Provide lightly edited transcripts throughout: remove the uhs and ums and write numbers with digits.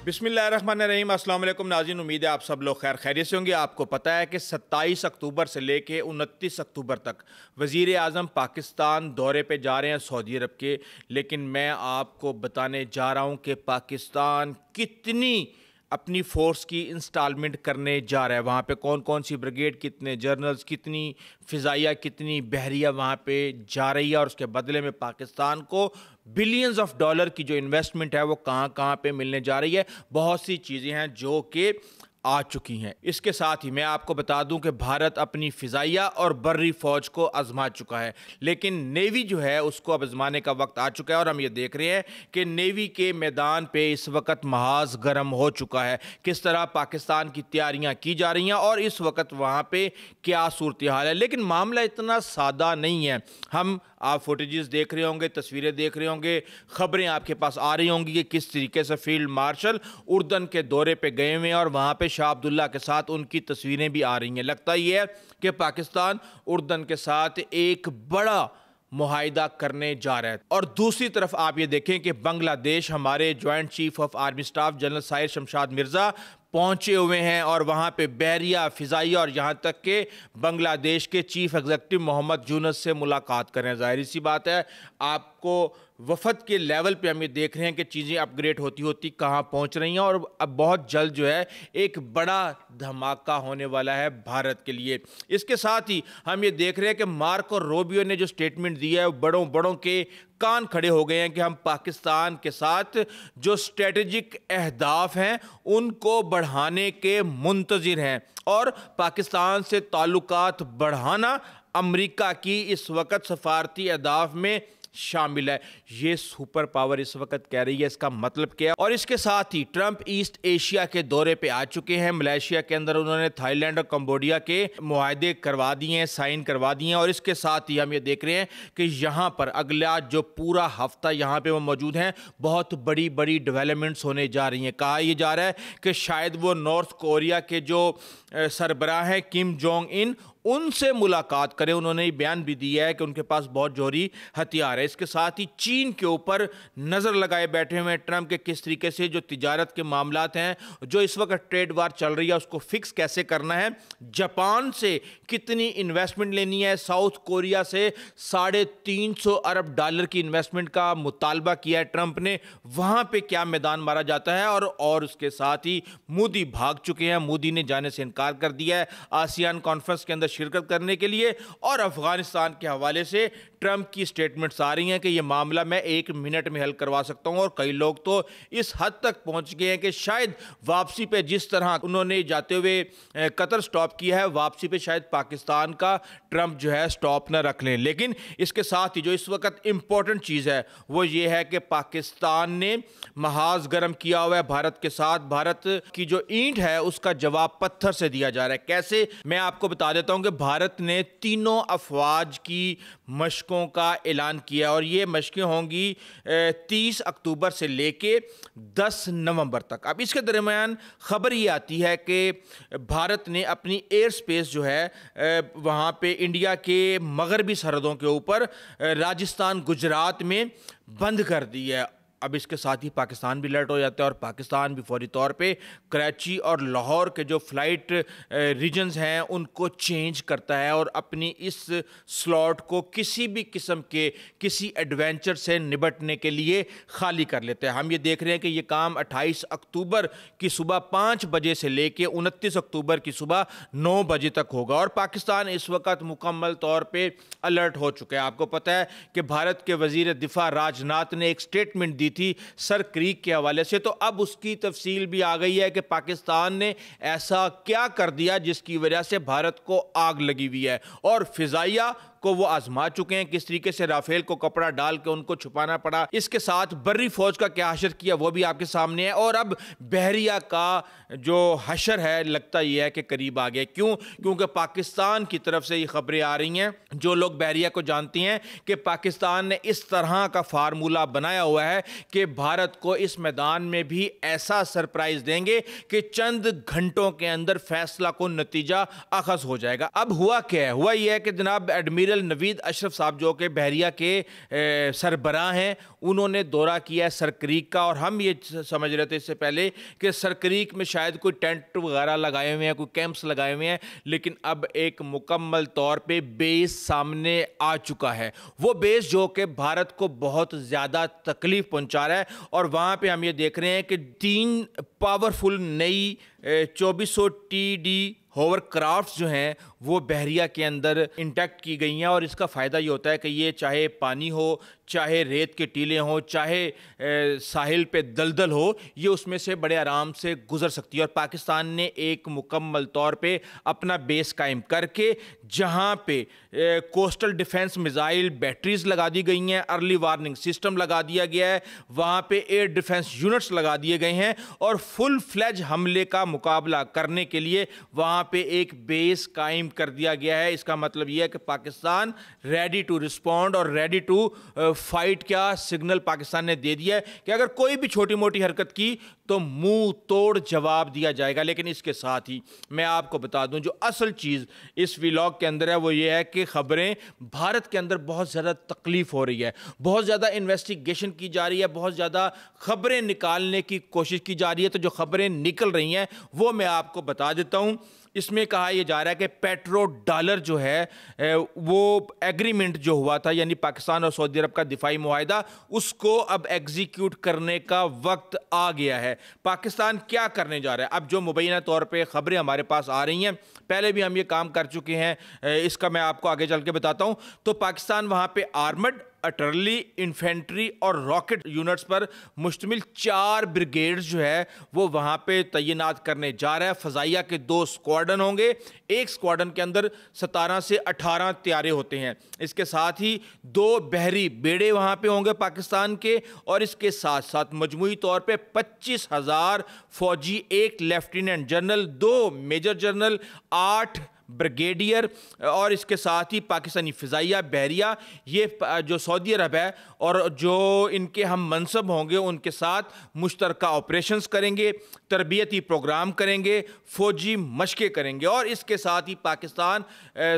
बिस्मिल्लाहिर्रहमानिर्रहीम। अस्सलाम वालेकुम नाज़रीन, उम्मीद है आप सब लोग खैर खैरियत से होंगे। आपको पता है कि 27 अक्टूबर से लेके 29 अक्टूबर तक वज़ीर आज़म पाकिस्तान दौरे पे जा रहे हैं सऊदी अरब के। लेकिन मैं आपको बताने जा रहा हूँ कि पाकिस्तान कितनी अपनी फ़ोर्स की इंस्टॉलमेंट करने जा रहा है। वहाँ पे कौन कौन सी ब्रिगेड, कितने जर्नल्स, कितनी फ़िज़ाइया, कितनी बहरिया वहाँ पे जा रही है, और उसके बदले में पाकिस्तान को बिलियंस ऑफ डॉलर की जो इन्वेस्टमेंट है वो कहाँ कहाँ पे मिलने जा रही है। बहुत सी चीज़ें हैं जो कि आ चुकी हैं। इसके साथ ही मैं आपको बता दूं कि भारत अपनी फ़िज़ाइया और बर्री फ़ौज को आजमा चुका है, लेकिन नेवी जो है उसको अब आजमाने का वक्त आ चुका है। और हम ये देख रहे हैं कि नेवी के मैदान पे इस वक्त महाज गर्म हो चुका है। किस तरह पाकिस्तान की तैयारियां की जा रही हैं और इस वक्त वहाँ पे क्या सूरत हाल है। लेकिन मामला इतना सादा नहीं है। आप फुटेजेस देख रहे होंगे, तस्वीरें देख रहे होंगे, खबरें आपके पास आ रही होंगी कि किस तरीके से फील्ड मार्शल उर्दन के दौरे पे गए हुए हैं और वहाँ पे शाह अब्दुल्ला के साथ उनकी तस्वीरें भी आ रही हैं। लगता यह है कि पाकिस्तान उर्दन के साथ एक बड़ा मुआहिदा करने जा रहा है। और दूसरी तरफ आप ये देखें कि बांग्लादेश, हमारे joint chief of army staff general Sahir Shamshad Mirza पहुंचे हुए हैं और वहां पे बहरिया, फ़िज़ाइया और यहां तक के बांग्लादेश के चीफ एग्जीक्यूटिव मोहम्मद यूनुस से मुलाकात करें। जाहिर सी बात है, आपको वफद के लेवल पे हम ये देख रहे हैं कि चीज़ें अपग्रेड होती होती कहाँ पहुंच रही हैं। और अब बहुत जल्द जो है एक बड़ा धमाका होने वाला है भारत के लिए। इसके साथ ही हम ये देख रहे हैं कि मार्को रूबियो ने जो स्टेटमेंट दिया है, बड़ों बड़ों के कान खड़े हो गए हैं कि हम पाकिस्तान के साथ जो स्ट्रेटेजिक अहदाफ हैं उनको बढ़ाने के मुंतज़िर हैं, और पाकिस्तान से ताल्लुकात बढ़ाना अमेरिका की इस वक्त सफारती अहदाफ में शामिल है। ये सुपर पावर इस वक्त कह रही है, इसका मतलब क्या है। और इसके साथ ही ट्रंप ईस्ट एशिया के दौरे पे आ चुके हैं। मलेशिया के अंदर उन्होंने थाईलैंड और कंबोडिया के मुआहदे करवा दिए हैं, साइन करवा दिए हैं। और इसके साथ ही हम ये देख रहे हैं कि यहाँ पर अगला जो पूरा हफ्ता यहाँ पे वो मौजूद हैं, बहुत बड़ी बड़ी डेवलपमेंट्स होने जा रही हैं। कहा यह जा रहा है कि शायद वो नॉर्थ कोरिया के जो सरबराह हैं किम जोंग इन, उनसे मुलाकात करें। उन्होंने बयान भी दिया है कि उनके पास बहुत जौहरी हथियार है। इसके साथ ही चीन के ऊपर नज़र लगाए बैठे हुए हैं ट्रंप के, किस तरीके से जो तिजारत के मामलात हैं, जो इस वक्त ट्रेड वार चल रही है, उसको फिक्स कैसे करना है। जापान से कितनी इन्वेस्टमेंट लेनी है, साउथ कोरिया से $350 अरब की इन्वेस्टमेंट का मुतालबा किया है ट्रंप ने, वहाँ पर क्या मैदान मारा जाता है। और उसके साथ ही मोदी भाग चुके हैं, मोदी ने जाने से इनकार कर दिया है आसियान कॉन्फ्रेंस के अंदर शिरकत करने के लिए। और अफगानिस्तान के हवाले से ट्रंप की स्टेटमेंट्स आ रही हैं कि यह मामला मैं 1 मिनट में हल करवा सकता हूं। और कई लोग तो इस हद तक पहुंच गए हैं कि शायद वापसी पे, जिस तरह उन्होंने जाते हुए कतर स्टॉप किया है, वापसी पे शायद पाकिस्तान का ट्रंप जो है स्टॉप न रख लें। लेकिन इसके साथ ही जो इस वक्त इंपॉर्टेंट चीज़ है वो ये है कि पाकिस्तान ने महाज गर्म किया हुआ है भारत के साथ। भारत की जो ईंट है उसका जवाब पत्थर से दिया जा रहा है। कैसे, मैं आपको बता देता हूं कि भारत ने तीनों अफवाज की मशकों का ऐलान किया, और ये मशकें होंगी 30 अक्टूबर से लेके 10 नवंबर तक। अब इसके दरमियान खबर ये आती है कि भारत ने अपनी एयर स्पेस जो है वहाँ पे इंडिया के मगरबी सरहदों के ऊपर राजस्थान, गुजरात में बंद कर दी है। अब इसके साथ ही पाकिस्तान भी अलर्ट हो जाता है, और पाकिस्तान भी फौरी तौर पे कराची और लाहौर के जो फ़्लाइट रीजन्स हैं उनको चेंज करता है और अपनी इस स्लॉट को किसी भी किस्म के किसी एडवेंचर से निपटने के लिए खाली कर लेते हैं। हम ये देख रहे हैं कि ये काम 28 अक्टूबर की सुबह 5 बजे से लेके 29 अक्टूबर की सुबह 9 बजे तक होगा। और पाकिस्तान इस वक्त मुकम्मल तौर पे अलर्ट हो चुका है। आपको पता है कि भारत के वज़ीर दिफा राजनाथ ने एक स्टेटमेंट दी थी सर क्रीक के हवाले से, तो अब उसकी तफसील भी आ गई है कि पाकिस्तान ने ऐसा क्या कर दिया जिसकी वजह से भारत को आग लगी हुई है। और फ़िज़ाइया को वो आजमा चुके हैं, किस तरीके से राफेल को कपड़ा डाल के उनको छुपाना पड़ा। इसके साथ बर्री फौज का क्या हशर किया वो भी आपके सामने है। और अब बहरिया का जो हशर है लगता यह है कि करीब आ गया। क्यों? क्योंकि पाकिस्तान की तरफ से ये खबरें आ रही हैं, जो लोग बहरिया को जानती हैं, कि पाकिस्तान ने इस तरह का फार्मूला बनाया हुआ है कि भारत को इस मैदान में भी ऐसा सरप्राइज देंगे कि चंद घंटों के अंदर फैसला को नतीजा अखज़ हो जाएगा। अब हुआ क्या है? हुआ यह है कि जनाब एडमिरल जनरल नवीद अशरफ साहब जो कि बहरिया के सरबराह हैं, उन्होंने दौरा किया है सरक्रीक का। और हम ये समझ रहे थे इससे पहले कि सरक्रीक में शायद कोई टेंट वगैरह लगाए हुए हैं, कोई कैंप्स लगाए हुए हैं, लेकिन अब एक मुकम्मल तौर पे बेस सामने आ चुका है। वो बेस जो कि भारत को बहुत ज़्यादा तकलीफ पहुंचा रहा है। और वहाँ पे हम ये देख रहे हैं कि 3 पावरफुल नई 2400 TD होवरक्राफ्ट्स जो हैं वो बहरिया के अंदर इंटैक्ट की गई हैं। और इसका फ़ायदा ये होता है कि ये चाहे पानी हो, चाहे रेत के टीले हों, चाहे साहिल पे दलदल हो, ये उसमें से बड़े आराम से गुजर सकती है। और पाकिस्तान ने एक मुकम्मल तौर पे अपना बेस कायम करके जहाँ पे कोस्टल डिफेंस मिसाइल बैटरीज लगा दी गई हैं, अर्ली वार्निंग सिस्टम लगा दिया गया है, वहाँ पे एयर डिफेंस यूनिट्स लगा दिए गए हैं और फुल फ्लैज हमले का मुकाबला करने के लिए वहाँ पे एक बेस कायम कर दिया गया है। इसका मतलब यह है कि पाकिस्तान रेडी टू रिस्पॉन्ड और रेडी टू फाइट का सिग्नल पाकिस्तान ने दे दिया है कि अगर कोई भी छोटी मोटी हरकत की तो मुंह तोड़ जवाब दिया जाएगा। लेकिन इसके साथ ही मैं आपको बता दूं, जो असल चीज़ इस व्लॉग के अंदर है वो ये है कि खबरें भारत के अंदर बहुत ज़्यादा तकलीफ हो रही है, बहुत ज़्यादा इन्वेस्टिगेशन की जा रही है, बहुत ज़्यादा खबरें निकालने की कोशिश की जा रही है। तो जो खबरें निकल रही हैं वो मैं आपको बता देता हूं। इसमें कहा यह जा रहा है कि पेट्रो डॉलर जो है वो एग्रीमेंट जो हुआ था, यानी पाकिस्तान और सऊदी अरब का दिफाई मुआहिदा, उसको अब एग्जीक्यूट करने का वक्त आ गया है। पाकिस्तान क्या करने जा रहा है? अब जो मुबैना तौर पे खबरें हमारे पास आ रही हैं, पहले भी हम ये काम कर चुके हैं, इसका मैं आपको आगे चल के बताता हूँ। तो पाकिस्तान वहाँ पे आर्मड, अटरली, इन्फेंट्री और रॉकेट यूनिट्स पर मुश्तमिल 4 ब्रिगेड्स जो है वो वहाँ पे तैनात करने जा रहा है। फ़ज़ाइया के 2 स्क्वाडन होंगे, एक स्क्वाडन के अंदर 17 से 18 तैयारे होते हैं। इसके साथ ही 2 बहरी बेड़े वहाँ पे होंगे पाकिस्तान के, और इसके साथ साथ मजमूई तौर पे 25,000 फौजी, 1 lieutenant general, 2 major general, 8 brigadier, और इसके साथ ही पाकिस्तानी फ़िज़ाइया बहरिया, ये जो सऊदी अरब है और जो इनके हम मनसब होंगे उनके साथ मुश्तरका ऑपरेशंस करेंगे, तरबियती प्रोग्राम करेंगे, फ़ौजी मशक़ें करेंगे। और इसके साथ ही पाकिस्तान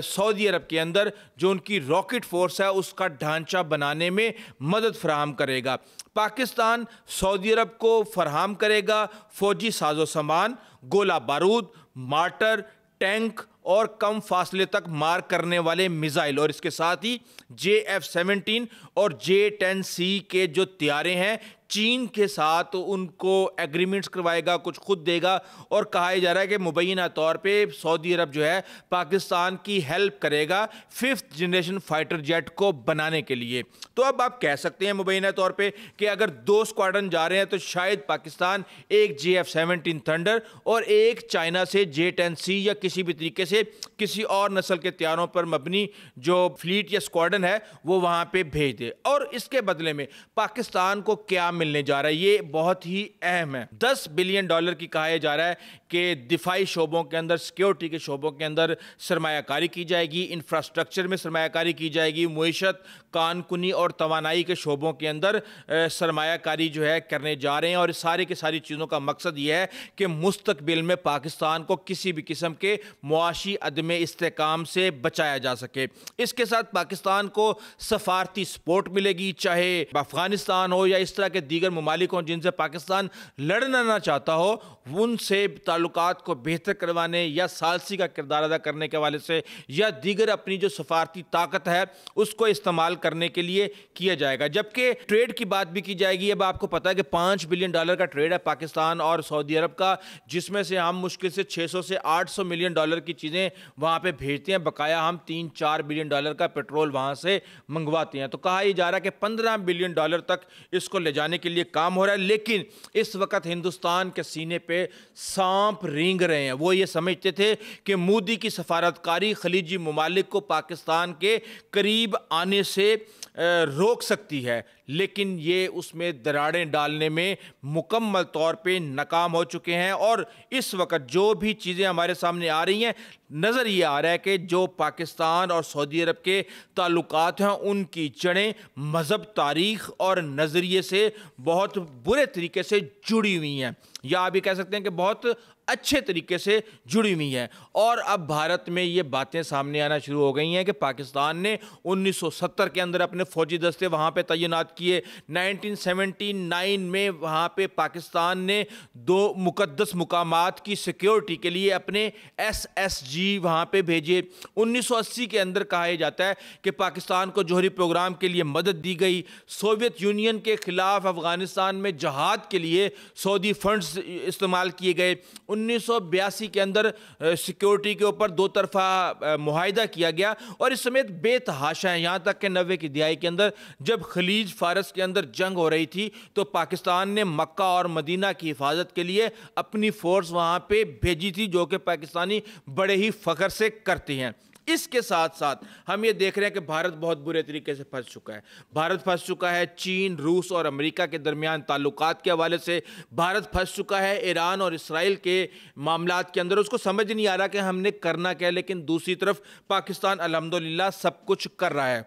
सऊदी अरब के अंदर जो उनकी रॉकेट फोर्स है उसका ढांचा बनाने में मदद फराहम करेगा। पाकिस्तान सऊदी अरब को फराहम करेगा फ़ौजी साजो सामान, गोला बारूद, मार्टर, टैंक और कम फासले तक मार करने वाले मिसाइल, और इसके साथ ही JF-17 और J-10C के जो तैयारे हैं चीन के साथ उनको एग्रीमेंट्स करवाएगा, कुछ खुद देगा। और कहा जा रहा है कि मुबैना तौर पे सऊदी अरब जो है पाकिस्तान की हेल्प करेगा 5th जनरेशन फाइटर जेट को बनाने के लिए। तो अब आप कह सकते हैं मुबैना तौर पे कि अगर 2 स्क्वाड्रन जा रहे हैं तो शायद पाकिस्तान एक JF-17 थंडर और एक चाइना से J-10C या किसी भी तरीके से किसी और नस्ल के तैयारों पर मबनी जो फ्लीट या स्क्वाड्रन है वो वहाँ पे भेज दे। और इसके बदले में पाकिस्तान को क्या मिलने जा रहा है, ये बहुत ही अहम है। $10 बिलियन की कहा जा रहा है कि दिफाई शोबों के अंदर, सिक्योरिटी के शोबों के अंदर सरमायाकारी की जाएगी, इंफ्रास्ट्रक्चर में सरमायाकारी की जाएगी, मुईशत, कानकुनी और तवानाई के शोबों के अंदर सरमायाकारी जो है करने जा रहे हैं। और सारी की सारी चीज़ों का मकसद ये है कि मुस्तकबिल में पाकिस्तान को किसी भी किस्म के मुआशी अदम इस्तेकाम से बचाया जा सके। इसके साथ पाकिस्तान को सफारती सपोर्ट मिलेगी, चाहे अफगानिस्तान हो या इस तरह के दीगर ममालिक हों जिनसे पाकिस्तान लड़ना ना चाहता हो, उनसे ताल्लुकात को बेहतर करवाने या सालसी का किरदार अदा करने के हवाले से या दीगर अपनी जो सफारती ताकत है उसको इस्तेमाल करने के लिए किया जाएगा। जबकि ट्रेड की बात भी की जाएगी। अब आपको पता है कि $5 बिलियन का ट्रेड है पाकिस्तान और सऊदी अरब का, जिसमें से हम मुश्किल से 600 से 800 मिलियन डॉलर की चीज़ें वहाँ पे भेजते हैं, बकाया हम 3-4 बिलियन डॉलर का पेट्रोल वहाँ से मंगवाते हैं। तो कहा यह जा रहा है कि $15 बिलियन तक इसको ले जाने के लिए काम हो रहा है। लेकिन इस वक्त हिंदुस्तान के सीने पे सांप रेंग रहे हैं। वो ये समझते थे कि मोदी की सफारतकारी खलीजी ममालिक को पाकिस्तान के करीब आने से रोक सकती है, लेकिन ये उसमें दरारें डालने में मुकम्मल तौर पे नाकाम हो चुके हैं। और इस वक्त जो भी चीज़ें हमारे सामने आ रही हैं, नज़र ये आ रहा है कि जो पाकिस्तान और सऊदी अरब के ताल्लुकात हैं उनकी जड़ें मज़हब, तारीख़ और नज़रिए से बहुत बुरे तरीके से जुड़ी हुई हैं, या आप ये कह सकते हैं कि बहुत अच्छे तरीके से जुड़ी हुई हैं। और अब भारत में ये बातें सामने आना शुरू हो गई हैं कि पाकिस्तान ने 1970 के अंदर अपने फौजी दस्ते वहाँ पे तैनात किए। 1979 में वहाँ पे पाकिस्तान ने 2 मुकद्दस मुकामात की सिक्योरिटी के लिए अपने SSG वहाँ पे भेजे। 1980 के अंदर कहा जाता है कि पाकिस्तान को जौहरी प्रोग्राम के लिए मदद दी गई। सोवियत यूनियन के खिलाफ अफगानिस्तान में जहाद के लिए सऊदी फंड्स इस्तेमाल किए गए। 1982 के अंदर सिक्योरिटी के ऊपर 2 तरफा मुआहिदा किया गया और इस समेत बेतहाशा है, यहाँ तक कि 90 की दिहाई के अंदर जब खलीज फारस के अंदर जंग हो रही थी तो पाकिस्तान ने मक्का और मदीना की हिफाजत के लिए अपनी फोर्स वहाँ पे भेजी थी, जो कि पाकिस्तानी बड़े ही फ़ख्र से करते हैं। इसके साथ साथ हम ये देख रहे हैं कि भारत बहुत बुरे तरीके से फंस चुका है। भारत फंस चुका है चीन, रूस और अमेरिका के दरमियान ताल्लुकात के हवाले से। भारत फंस चुका है ईरान और इसराइल के मामलात के अंदर। उसको समझ नहीं आ रहा कि हमने करना क्या है, लेकिन दूसरी तरफ पाकिस्तान अल्हम्दुलिल्लाह सब कुछ कर रहा है।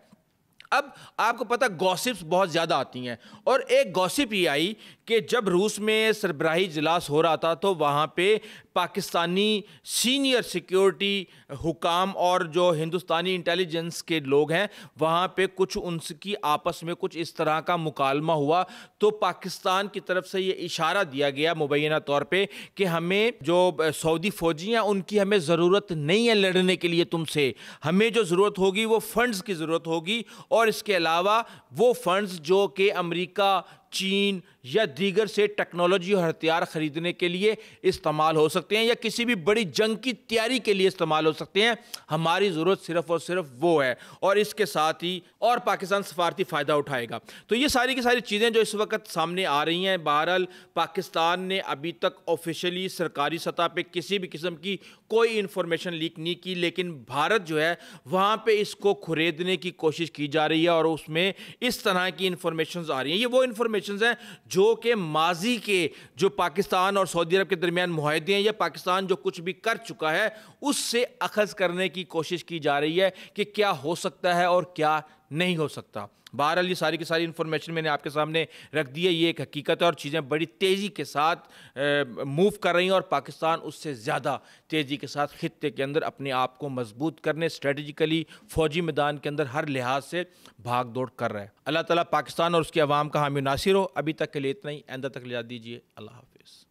अब आपको पता गॉसिप्स बहुत ज़्यादा आती हैं और एक गॉसिप ये आई कि जब रूस में सरबराही इजलास हो रहा था तो वहाँ पे पाकिस्तानी सीनियर सिक्योरिटी हुकाम और जो हिंदुस्तानी इंटेलिजेंस के लोग हैं वहाँ पे कुछ उनकी आपस में कुछ इस तरह का मुकालमा हुआ। तो पाकिस्तान की तरफ से ये इशारा दिया गया मुबैना तौर पे कि हमें जो सऊदी फौजी हैं उनकी हमें ज़रूरत नहीं है लड़ने के लिए तुमसे, हमें जो ज़रूरत होगी वो फंड्स की ज़रूरत होगी और इसके अलावा वो फंड्स जो कि अमेरिका, चीन या दीगर से टेक्नोलॉजी और हथियार खरीदने के लिए इस्तेमाल हो सकते हैं या किसी भी बड़ी जंग की तैयारी के लिए इस्तेमाल हो सकते हैं, हमारी ज़रूरत सिर्फ और सिर्फ वो है। और इसके साथ ही और पाकिस्तान सफारती फ़ायदा उठाएगा। तो ये सारी की सारी चीज़ें जो इस वक्त सामने आ रही हैं, बहरहाल पाकिस्तान ने अभी तक ऑफिशियली सरकारी सतह पे किसी भी किस्म की कोई इन्फॉर्मेशन लीक नहीं की, लेकिन भारत जो है वहाँ पे इसको खुरेदने की कोशिश की जा रही है और उसमें इस तरह की इन्फॉर्मेशन आ रही हैं। ये वो इन्फॉर्मेशन हैं जो कि माजी के जो पाकिस्तान और सऊदी अरब के दरमियान मुआहदे हैं या पाकिस्तान जो कुछ भी कर चुका है उससे अखज़ करने की कोशिश की जा रही है कि क्या हो सकता है और क्या नहीं हो सकता। बहरहाल ये सारी की सारी इन्फॉर्मेशन मैंने आपके सामने रख दी है। ये एक हकीकत है और चीज़ें बड़ी तेज़ी के साथ मूव कर रही हैं और पाकिस्तान उससे ज़्यादा तेज़ी के साथ खित्ते के अंदर अपने आप को मजबूत करने, स्ट्रेटजिकली फ़ौजी मैदान के अंदर हर लिहाज से भाग दौड़ कर रहा है। अल्लाह ताला पाकिस्तान और उसकी आवाम का हामी नासिर हो। अभी तक के लिए इतना ही, आइंदा तक इजाज़त दीजिए। अल्लाह हाफ़िज़।